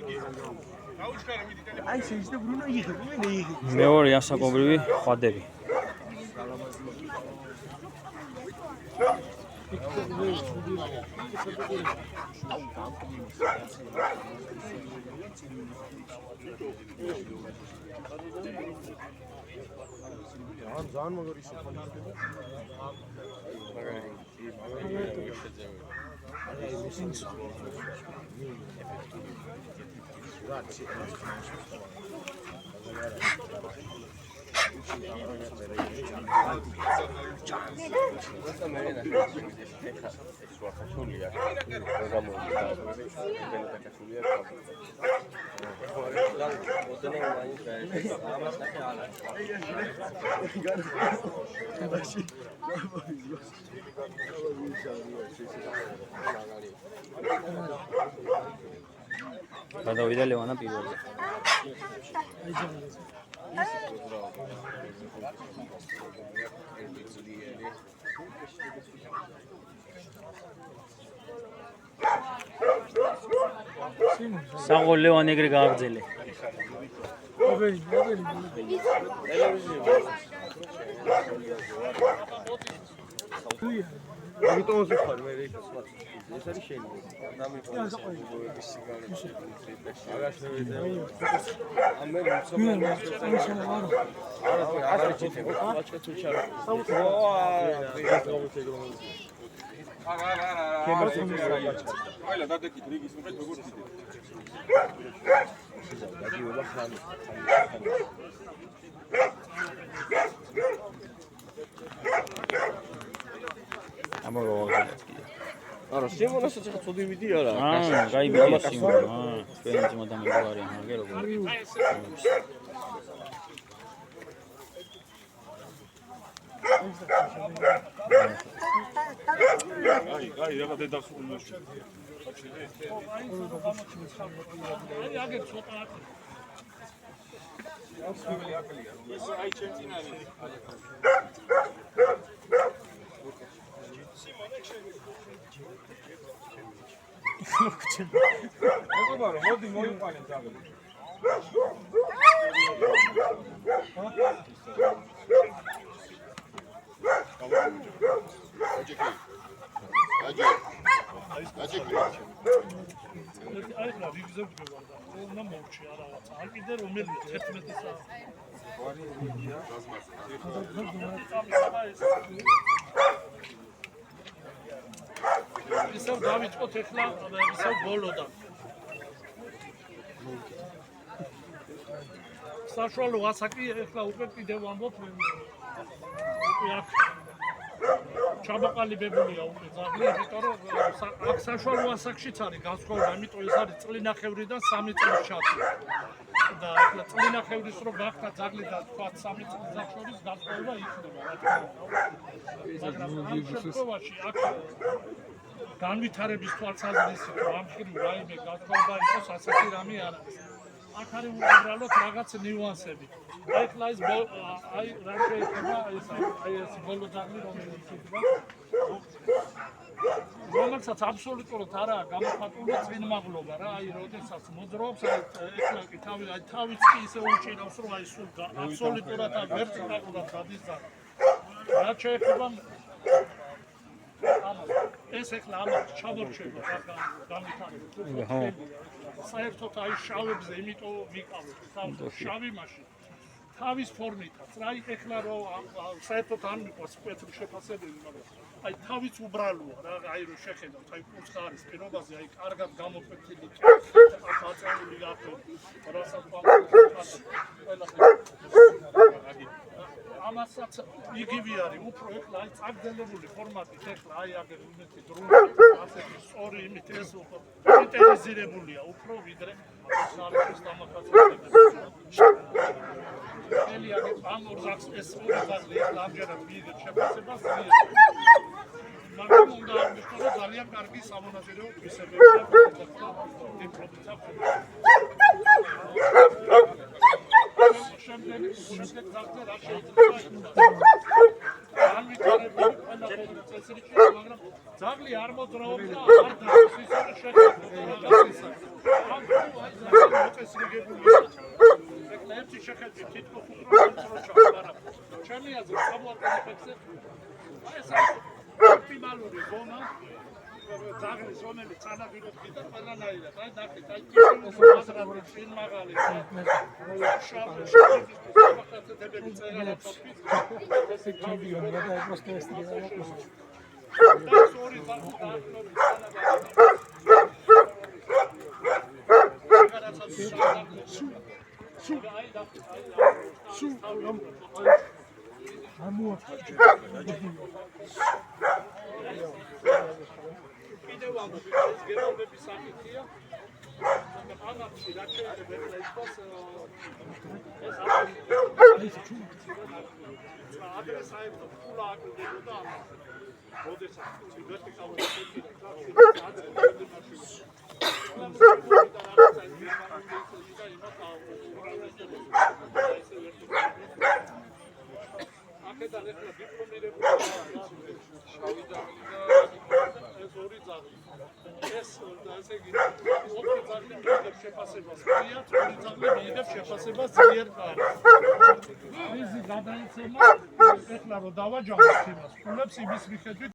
აი შეიძლება ბრუნო იღებ, მე იღებ. მეორე ასაკობრივი ხვადები. ძალიან მაგარი შეფალია. გადავიდა ლევანა პირველზე. საღოლ ლევან ეგრე გააგრძელე. ამიტომ ვიხარ მე ეს არის შენი. არა, სიმონასაც ახლა ცუდი ვიდი არა. გაიგია სიმონა. ჩვენ ძმა და მეგობარი ამაგე როგორ. აი, რა დედას უნდა. აი, აგერ ცოტა აქ. აი, ჩემ წინ არის. მეგობარო, მოდი მოიყვანე ძაღლი. აი რა ვიგზავდება და უნდა მოვჩი რაღაცა. არ კიდე რომელი 11 საათი. ისევ დავიწყოთ ახლა ისევ ბოლოდან. საშუალო ასაკი ახლა უკვე კიდე ვამბობ მე. უკვე აქ ჩაბაყალიბებულია უკვე ძაღლი, იმიტომ რომ აქ საშუალო ასაკშიც არის განსხვავება, იმიტომ ეს არის წლინახევრიდან 3 წლის ჩათვლი. და ახლა წლინახევრის რო გახდა ძაღლი და თქვა 3 წლის ძაღლს შორის განსხვავება იქნება, რა თქმა უნდა. მაგრამ ამ შემთხვევაში აქ განვითარების თვალსაზრისით ამ ხრივ რაიმე განსხვავება იყოს, ასეთი რამე არ არის. აქ არის უბრალოდ რაღაც ნიუანსები. ახლა ეს აი რა შეიძლება ეს ბოლო ძაღლი რომელიც იქნება. რომელსაც აბსოლუტურად არაა გამოხატული წინმაღლობა რა, აი როდესაც მოძრაობს, ახლა კი თავიც კი ისე უჭირავს, რომ აი სულ აბსოლუტურად ვერტიკალურად გადის და რა შეიძლება ეს ახლა ამას ჩამორჩება განვითარება. საერთოდ აი შავებზე იმიტომ ვიყავით, შავი მაშინ თავის ფორმითაც რა, ეხლა რომ საერთოდ არ მიყვარს სპეციალური შეფასებელი, მაგრამ აი თავიც უბრალოა რა, აი რომ შეხედავთ, აი კუთხა არის პირობაზე, აი კარგად გამოკვეთილი აქ აწეული ახლა რასაც ამასაც იგივე არის, უფრო ეხლა აი წაგრძელებული ფორმატით, ეხლა აი აგერ უმეტი დრო ასეთი სწორი იმით ეს უფრო ინტერესირებულია უფრო ვიდრე სარკის დამახასიათებელი. ხელი აგერ ამ ორზახს ეს ორი ძაღლი ეხლა ამჯერად მიიღებს შეფასებას მაგრამ უნდა აღნიშნო რომ ძალიან კარგი სამონაზირეო თვისებებია დიპლომით აქვს. შემდეგ ძაღლზე რა შეიძლება განვითარებული ყველაფერი წესრიგი, მაგრამ ძაღლი არ მოძრაობს და არ დაწვის ისე შეხედა რაღაცისა. წესრიგებულია. ერთი შეხედვით თითქოს უფრო კონტროლში არა. ჩემი აზრით სამოარგანიფექცე აი ეს ოპტიმალური ზონა ძაღლის ზონები წანაპირობთ და ყველანაირად აი ნახეთ აი მაზრაბი წინ მაღალი შავი საფახათებელი წერა თოფის ესე ჩემპიონი და просто ესტრია და ორი ძაღლი კიდევ ამბობ ეს გემოვნების საკითხია ანაფში რა შეიძლება ეხლას ეს ადრე საერთო ფულა აკლდებოდა ამას როდესაც ვერტიკალური აქედან ეხლა დიპლომირებული შავი ძაღლი და ეს ორი ძაღლი ეს ასე იგი ორი ძაღლი მიიღებს შეფასებას მიათ ორი ძაღლი მიიღებს შეფასებას ძლიერ კარგ იზი გადაიცემა ეხლა რომ დავაჯამოთ იმას ფულებს იმის მიხედვით